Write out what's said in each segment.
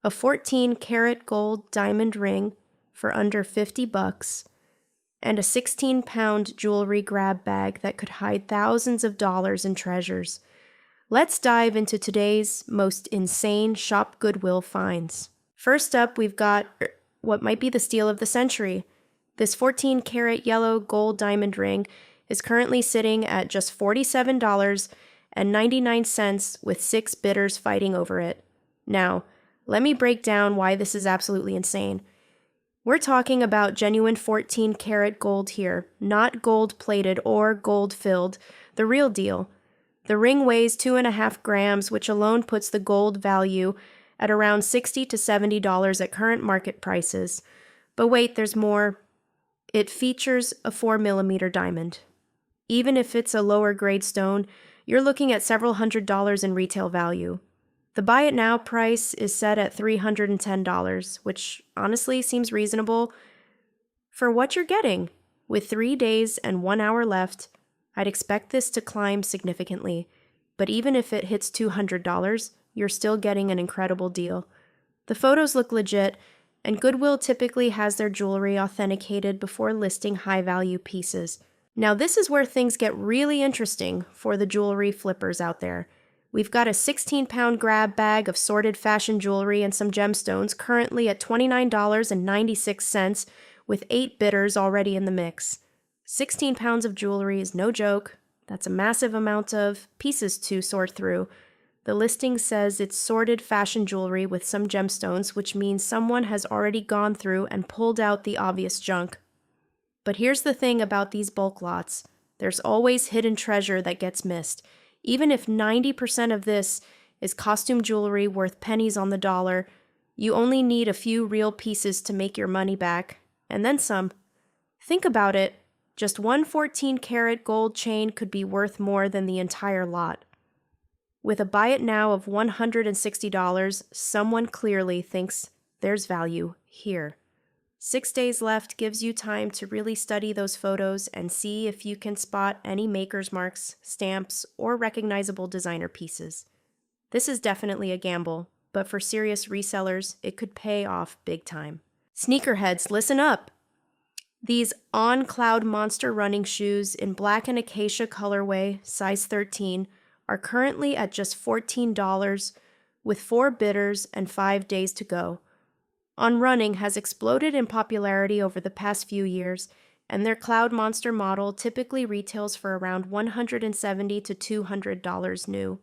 a 14-karat gold diamond ring for under $50, and a 16-pound jewelry grab bag that could hide thousands of dollars in treasures. Let's dive into today's most insane Shop Goodwill finds. First up, we've got what might be the steal of the century. This 14-karat yellow gold diamond ring is currently sitting at just $47.99 with 6 bidders fighting over it. Now, let me break down why this is absolutely insane. We're talking about genuine 14-karat gold here, not gold-plated or gold-filled, the real deal. The ring weighs 2.5 grams, which alone puts the gold value at around $60 to $70 at current market prices. But wait, there's more. It features a 4mm diamond. Even if it's a lower-grade stone, you're looking at several $100s in retail value. The buy it now price is set at $310, which honestly seems reasonable for what you're getting. With 3 days and 1 hour left, I'd expect this to climb significantly, but even if it hits $200, you're still getting an incredible deal. The photos look legit, and Goodwill typically has their jewelry authenticated before listing high-value pieces. Now this is where things get really interesting for the jewelry flippers out there. We've got a 16-pound grab bag of sorted fashion jewelry and some gemstones currently at $29.96 with 8 bidders already in the mix. 16 pounds of jewelry is no joke. That's a massive amount of pieces to sort through. The listing says it's sorted fashion jewelry with some gemstones, which means someone has already gone through and pulled out the obvious junk. But here's the thing about these bulk lots. There's always hidden treasure that gets missed. Even if 90% of this is costume jewelry worth pennies on the dollar, you only need a few real pieces to make your money back, and then some. Think about it. Just one 14-karat gold chain could be worth more than the entire lot. With a buy it now of $160, someone clearly thinks there's value here. 6 days left gives you time to really study those photos and see if you can spot any maker's marks, stamps, or recognizable designer pieces. This is definitely a gamble, but for serious resellers, it could pay off big time. Sneakerheads, listen up! These on Cloudmonster running shoes in black and Acacia colorway, size 13, are currently at just $14 with 4 bidders and 5 days to go. On Running has exploded in popularity over the past few years, and their Cloudmonster model typically retails for around $170 to $200 new.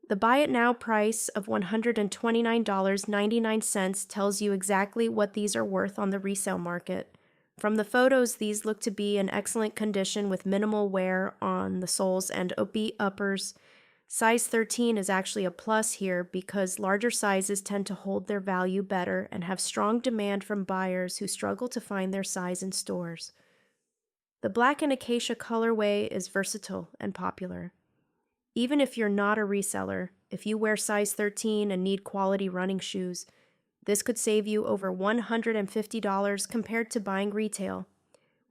The buy it now price of $129.99 tells you exactly what these are worth on the resale market. From the photos, these look to be in excellent condition with minimal wear on the soles and beat uppers. Size 13 is actually a plus here because larger sizes tend to hold their value better and have strong demand from buyers who struggle to find their size in stores. The black and Acacia colorway is versatile and popular. Even if you're not a reseller, if you wear size 13 and need quality running shoes, this could save you over $150 compared to buying retail.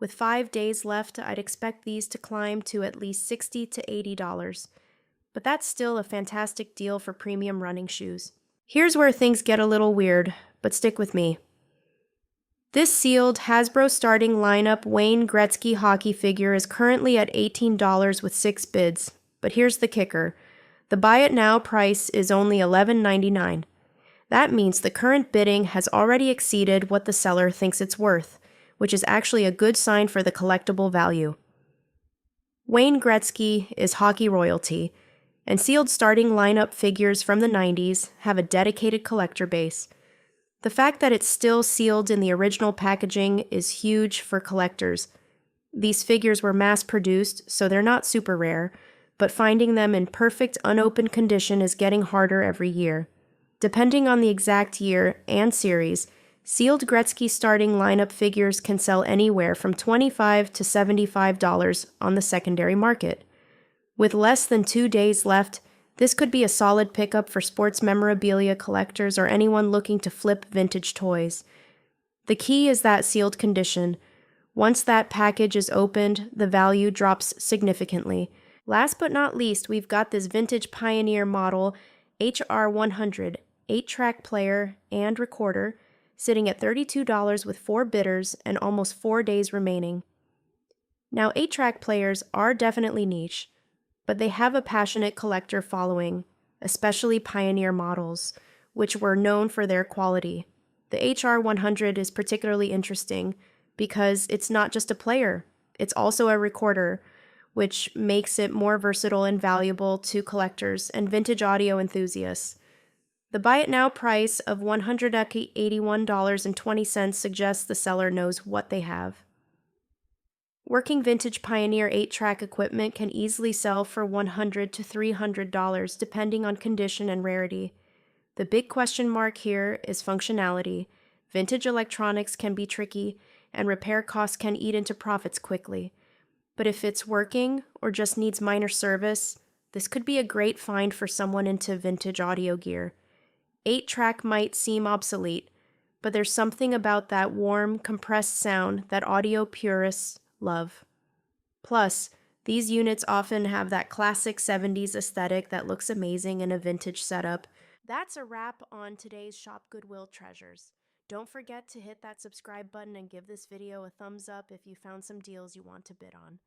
With 5 days left, I'd expect these to climb to at least $60 to $80. But that's still a fantastic deal for premium running shoes. Here's where things get a little weird, but stick with me. This sealed Hasbro starting lineup Wayne Gretzky hockey figure is currently at $18 with 6 bids. But here's the kicker. The buy it now price is only $11.99. That means the current bidding has already exceeded what the seller thinks it's worth, which is actually a good sign for the collectible value. Wayne Gretzky is hockey royalty, and sealed starting lineup figures from the 90s have a dedicated collector base. The fact that it's still sealed in the original packaging is huge for collectors. These figures were mass-produced, so they're not super rare, but finding them in perfect unopened condition is getting harder every year. Depending on the exact year and series, sealed Gretzky starting lineup figures can sell anywhere from $25 to $75 on the secondary market. With less than 2 days left, this could be a solid pickup for sports memorabilia collectors or anyone looking to flip vintage toys. The key is that sealed condition. Once that package is opened, the value drops significantly. Last but not least, we've got this vintage Pioneer model HR100. 8-track player, and recorder, sitting at $32 with 4 bidders and almost 4 days remaining. Now, 8-track players are definitely niche, but they have a passionate collector following, especially Pioneer models, which were known for their quality. The HR100 is particularly interesting because it's not just a player, it's also a recorder, which makes it more versatile and valuable to collectors and vintage audio enthusiasts. The buy it now price of $181.20 suggests the seller knows what they have. Working vintage Pioneer 8-track equipment can easily sell for $100 to $300 depending on condition and rarity. The big question mark here is functionality. Vintage electronics can be tricky, and repair costs can eat into profits quickly. But if it's working or just needs minor service, this could be a great find for someone into vintage audio gear. 8-track might seem obsolete, but there's something about that warm, compressed sound that audio purists love. Plus, these units often have that classic 70s aesthetic that looks amazing in a vintage setup. That's a wrap on today's Shop Goodwill treasures. Don't forget to hit that subscribe button and give this video a thumbs up if you found some deals you want to bid on.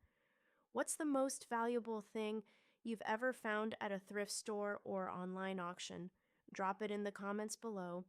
What's the most valuable thing you've ever found at a thrift store or online auction? Drop it in the comments below.